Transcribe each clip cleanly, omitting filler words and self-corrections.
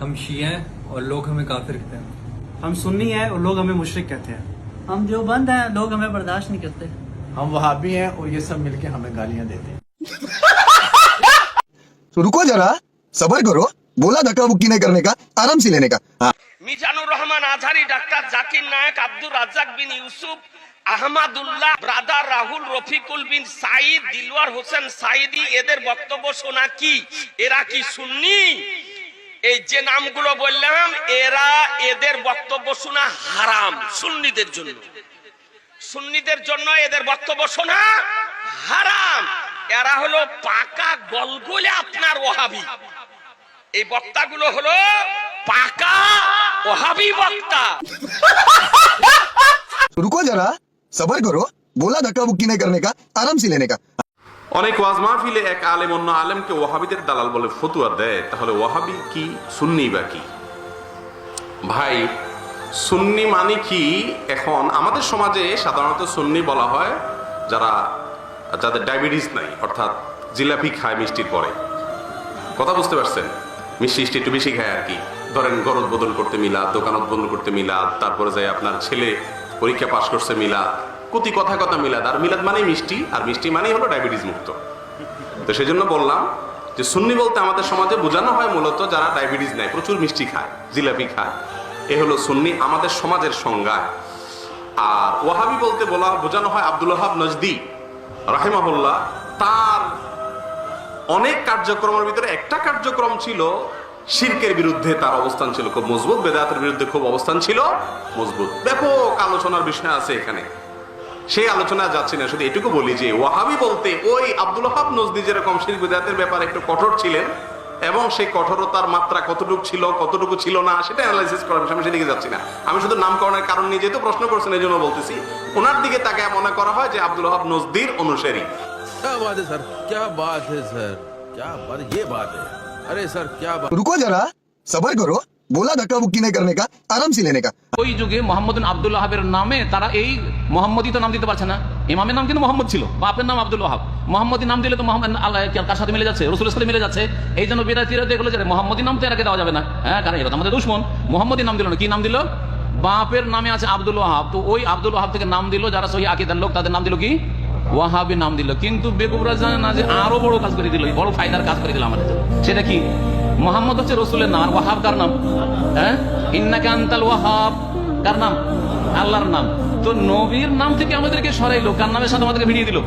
हम शिया हैं और लोग हमें काफिर कहते हैं। हम सुन्नी हैं और लोग हमें मुशरिक कहते हैं। हम देवबंद हैं, लोग हमें बर्दाश्त नहीं करते। हम वहाबी हैं और ये सब मिलके हमें गालियां देते हैं। तो रुको जरा, सबर करो। बोला धक्का बुक्की नहीं करने का, आराम से लेने का। हाँ। মিজানুর রহমান আজহারি, ডাক্তার জাকির নায়েক, আব্দুর রাজ্জাক বিন ইউসুফ, আহমদুল্লাহ, ব্রাদার রাহুল, রফিকুল বিন সাইদ, দিলওয়ার হোসেন সাইদি, এদের বক্তব্য শোনা কি এরা কি সুন্নি? এই যে নামগুলো বললাম এদের বক্তব্য শোনা হারাম সুন্নিদের জন্য। সুন্নিদের জন্য এদের বক্তব্য শোনা হারাম। এরা হলো পাকা গলগলে আপনার ওয়াহাবি। এই বক্তাগুলো হলো পাকা ওয়াহাবি বক্তা। रुको जरा, सबर करो। बोला धक्का बुक्की नहीं करने का, आराम से लेने का। অনেক ওয়াজ মাহফিলে এক আলেম অন্য আলেমকে ওয়াহাবিদের দালাল বলে ফতুয়া দেয়। তাহলে ওয়াহাবি কি, সুন্নি বা কি? ভাই, সুন্নি মানে কি? এখন আমাদের সমাজে সাধারণত সুন্নি বলা হয় যাদের ডায়াবেটিস নাই, অর্থাৎ জিলাপি খায় মিষ্টির পরে। কথা বুঝতে পারছেন? মিষ্টি একটু বেশি খায় আর কি। ধরেন গরজ বদল করতে মিলাদ, দোকান উদ্বোধন করতে মিলাদ, তারপরে যাই আপনার ছেলে পরীক্ষা পাশ করছে মিলাদ, প্রতি কথা কথা মিলাদ। আর মিলাদ মানেই মিষ্টি, আর মিষ্টি মানেই হলো ডায়াবেটিস মুক্ত। তো সেই জন্য বললাম যে সুন্নি বলতে আমাদের সমাজে বোঝানো হয় মূলত যারা ডায়াবেটিস নেয়, প্রচুর মিষ্টি খায়, জিলাপি খায়, এ হলো সুন্নি আমাদের সমাজের সংজ্ঞা। আর ওয়াহাবি বলতে বোঝানো হয় আব্দুল ওয়াহাব নজদি রাহিমাহুল্লাহ। তার অনেক কার্যক্রমের ভিতরে একটা কার্যক্রম ছিল শিরকের বিরুদ্ধে, তার অবস্থান ছিল খুব মজবুত, বেদাতের বিরুদ্ধে খুব অবস্থান ছিল মজবুত। ব্যাপক আলোচনার বিষয় আছে এখানে, সেই আলোচনা যাচ্ছি না। শুধু এটুকু বলি যে ওয়াহাবি বলতে ওই আব্দুল ওয়াহাব নজদি যেরকম শিরক বিদআতের ব্যাপারে একটু কঠোর ছিলেন, এবং সেই কঠোরতার মাত্রা কতটুকু ছিল কতটুকু ছিল না সেটা অ্যানালাইসিস করার বিষয়, আমি সেদিকে যাচ্ছি না। আমি শুধু নামকরণের কারণ নিয়ে যেহেতু প্রশ্ন করছেন এই জন্য বলতেছি, ওনার দিকে তাকে মনে করা হয় যে আব্দুল ওয়াহাব নজদির অনুসারী। क्या बात है सर, क्या बात है सर, क्या बात, ये बात है। अरे सर क्या बात। रुको जरा, सबर करो। बोला धक्का बुक्की नहीं करने का, आराम से लेने का। ওই যুগে মোহাম্মদ আব্দুল ওয়াহাবের নামে তারা এই মোহাম্মদই তো নাম দিতে পারছে না। ইমামের নাম কিন্তু মোহাম্মদ ছিল, বাপের নাম আব্দুল ওয়াহাব। মোহাম্মদী নাম দিলে তো মোহাম্মদ আল্লাহ কার সাথে মিলে যাচ্ছে, রাসূলের সাথে মিলে যাচ্ছে। এই জন্য বিদাতীরা দেখলো যে মোহাম্মদী নাম তো এরাকে দেওয়া যাবে না। হ্যাঁ, কারণ এরা তো আমাদের দুশমন। মোহাম্মদী নাম দিল না, কি নাম দিল? বাপের নামে আছে আব্দুল ওয়াহাব, তো ওই আব্দুল ওয়াহাব থেকে নাম দিল যারা সহি আকীদার লোক, তাদের নাম দিল কি? ওয়াহাবি নাম দিল। কিন্তু বেকুবরা জানে না যে আরো বড় কাজ করে দিল, বড় ফায়দার কাজ করে দিল আমাদের। সেটা কি? মোহাম্মদ হচ্ছে রাসূলের নাম, আর ওয়াহাব কার নাম? হ্যাঁ, ইন্নাকা আনতাল ওয়াহাব কার নাম? আল্লাহর নাম। তো নবীর নাম থেকে আমাদেরকে সরাইলো, কার নামের সাথে আমাদেরকে ভিড়িয়ে দিল?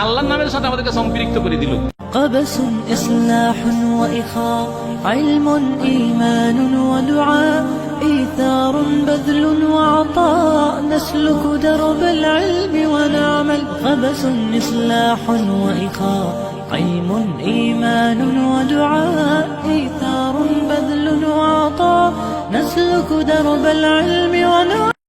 আল্লাহর নামের সাথে আমাদেরকে সম্পৃক্ত করে দিল। قبس إصلاح وإخاء علم إيمان ودعاء إيثار بذل وعطاء نسلك درب العلم ونعمل. قبس إصلاح وإخاء علم إيمان ودعاء إيثار بذل وعطاء نسلك درب العلم ونعمل.